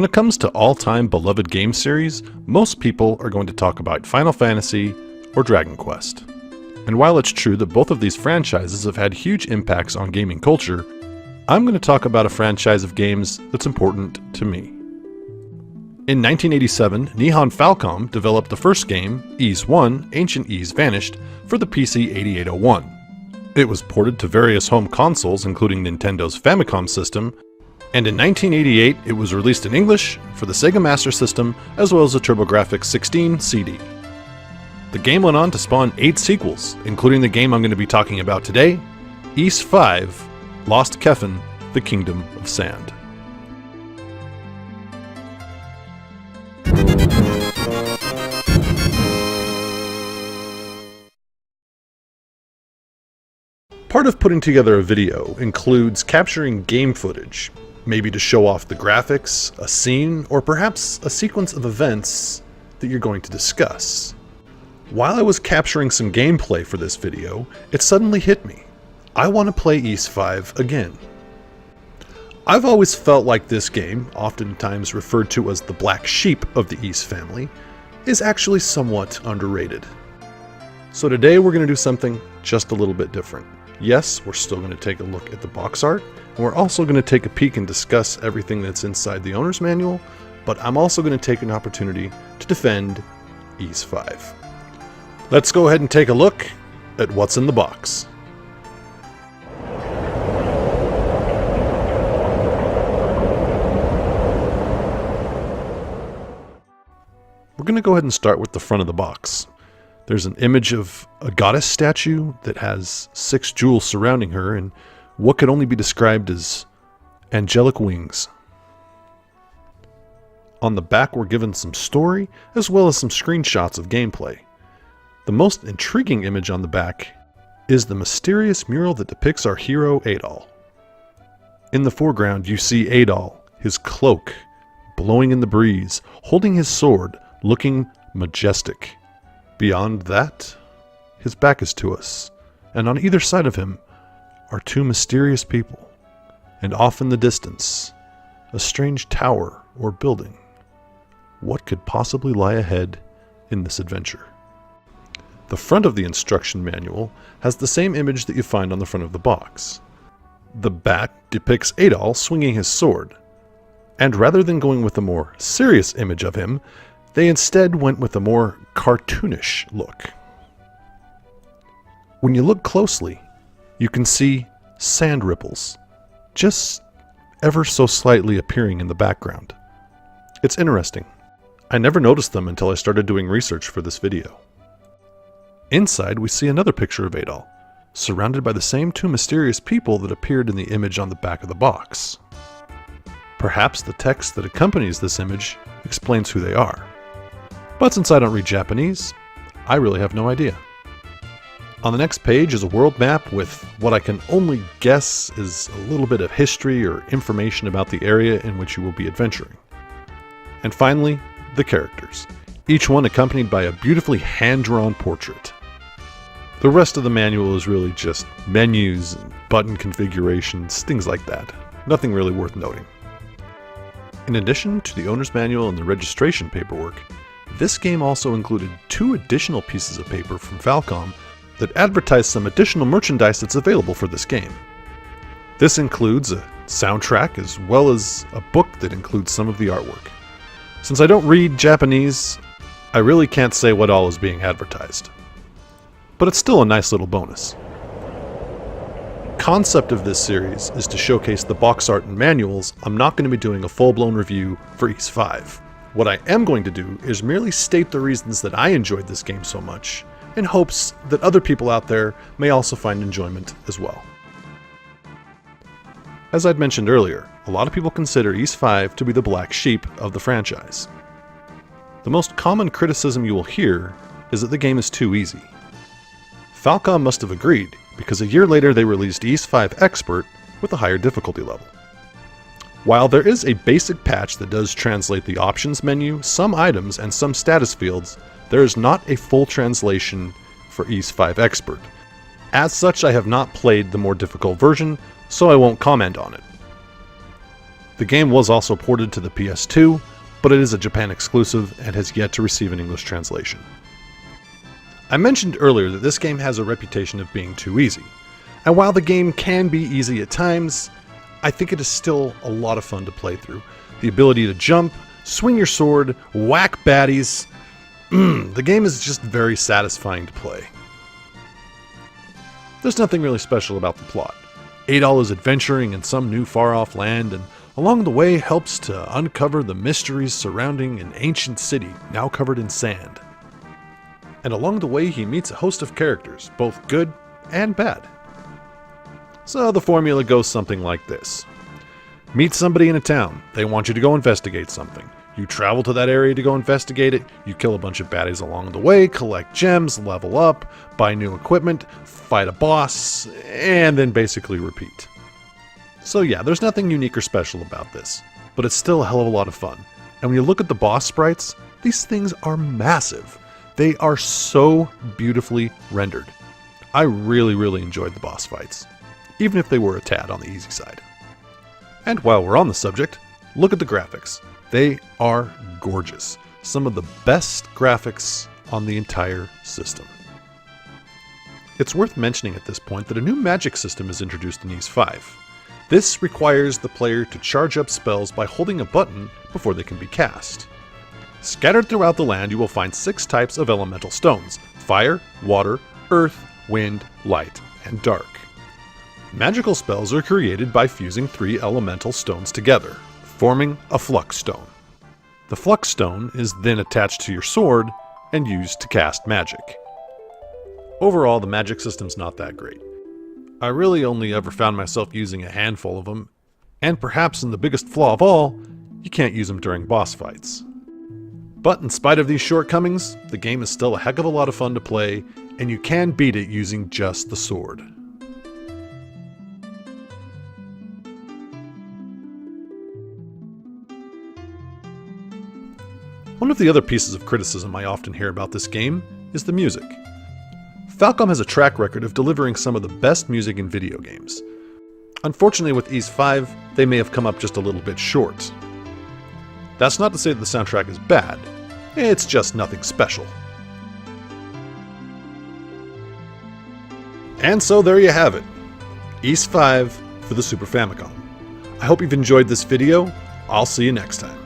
When it comes to all-time beloved game series, most people are going to talk about Final Fantasy or Dragon Quest. And while it's true that both of these franchises have had huge impacts on gaming culture, I'm going to talk about a franchise of games that's important to me. In 1987, Nihon Falcom developed the first game, Ys 1: Ancient Ys Vanished, for the PC 8801. It was ported to various home consoles including Nintendo's Famicom system, and in 1988 it was released in English for the Sega Master System as well as the TurboGrafx 16 CD. The game went on to spawn 8 sequels, including the game I'm going to be talking about today, Ys 5: Lost Kefin, The Kingdom of Sand. Part of putting together a video includes capturing game footage, maybe to show off the graphics, a scene, or perhaps a sequence of events that you're going to discuss. While I was capturing some gameplay for this video, it suddenly hit me. I want to play Ys 5 again. I've always felt like this game, oftentimes referred to as the black sheep of the Ys family, is actually somewhat underrated. So today we're going to do something just a little bit different. Yes, we're still going to take a look at the box art, and we're also going to take a peek and discuss everything that's inside the owner's manual, but I'm also going to take an opportunity to defend Ys 5. Let's go ahead and take a look at what's in the box. We're going to go ahead and start with the front of the box. There's an image of a goddess statue that has 6 jewels surrounding her and what could only be described as angelic wings. On the back we're given some story as well as some screenshots of gameplay. The most intriguing image on the back is the mysterious mural that depicts our hero Adol. In the foreground you see Adol, his cloak, blowing in the breeze, holding his sword, looking majestic. Beyond that, his back is to us, and on either side of him are 2 mysterious people, and off in the distance, a strange tower or building. What could possibly lie ahead in this adventure? The front of the instruction manual has the same image that you find on the front of the box. The back depicts Adol swinging his sword, and rather than going with a more serious image of him, they instead went with a more cartoonish look. When you look closely, you can see sand ripples, just ever so slightly appearing in the background. It's interesting. I never noticed them until I started doing research for this video. Inside, we see another picture of Adol, surrounded by the same 2 mysterious people that appeared in the image on the back of the box. Perhaps the text that accompanies this image explains who they are. But since I don't read Japanese, I really have no idea. On the next page is a world map with what I can only guess is a little bit of history or information about the area in which you will be adventuring. And finally, the characters, each one accompanied by a beautifully hand-drawn portrait. The rest of the manual is really just menus, and button configurations, things like that. Nothing really worth noting. In addition to the owner's manual and the registration paperwork, this game also included 2 additional pieces of paper from Falcom that advertise some additional merchandise that's available for this game. This includes a soundtrack as well as a book that includes some of the artwork. Since I don't read Japanese, I really can't say what all is being advertised. But it's still a nice little bonus. The concept of this series is to showcase the box art and manuals. I'm not going to be doing a full-blown review for Ys 5. What I am going to do is merely state the reasons that I enjoyed this game so much, in hopes that other people out there may also find enjoyment as well. As I'd mentioned earlier, a lot of people consider Ys 5 to be the black sheep of the franchise. The most common criticism you will hear is that the game is too easy. Falcom must have agreed, because a year later they released Ys 5 Expert with a higher difficulty level. While there is a basic patch that does translate the options menu, some items, and some status fields, there is not a full translation for Ys 5 Expert. As such, I have not played the more difficult version, so I won't comment on it. The game was also ported to the PS2, but it is a Japan exclusive and has yet to receive an English translation. I mentioned earlier that this game has a reputation of being too easy, and while the game can be easy at times, I think it is still a lot of fun to play through. The ability to jump, swing your sword, whack baddies, the game is just very satisfying to play. There's nothing really special about the plot. Adol is adventuring in some new far-off land, and along the way helps to uncover the mysteries surrounding an ancient city now covered in sand. And along the way he meets a host of characters, both good and bad. So the formula goes something like this. Meet somebody in a town. They want you to go investigate something. You travel to that area to go investigate it. You kill a bunch of baddies along the way, collect gems, level up, buy new equipment, fight a boss, and then basically repeat. So yeah, there's nothing unique or special about this, but it's still a hell of a lot of fun. And when you look at the boss sprites, these things are massive. They are so beautifully rendered. I really enjoyed the boss fights, even if they were a tad on the easy side. And while we're on the subject, look at the graphics. They are gorgeous. Some of the best graphics on the entire system. It's worth mentioning at this point that a new magic system is introduced in Ys 5. This requires the player to charge up spells by holding a button before they can be cast. Scattered throughout the land you will find 6 types of elemental stones: fire, water, earth, wind, light, and dark. Magical spells are created by fusing 3 elemental stones together, forming a flux stone. The flux stone is then attached to your sword and used to cast magic. Overall, the magic system's not that great. I really only ever found myself using a handful of them, and perhaps in the biggest flaw of all, you can't use them during boss fights. But in spite of these shortcomings, the game is still a heck of a lot of fun to play, and you can beat it using just the sword. One of the other pieces of criticism I often hear about this game is the music. Falcom has a track record of delivering some of the best music in video games. Unfortunately with Ys 5, they may have come up just a little bit short. That's not to say that the soundtrack is bad, it's just nothing special. And so there you have it, Ys 5 for the Super Famicom. I hope you've enjoyed this video. I'll see you next time.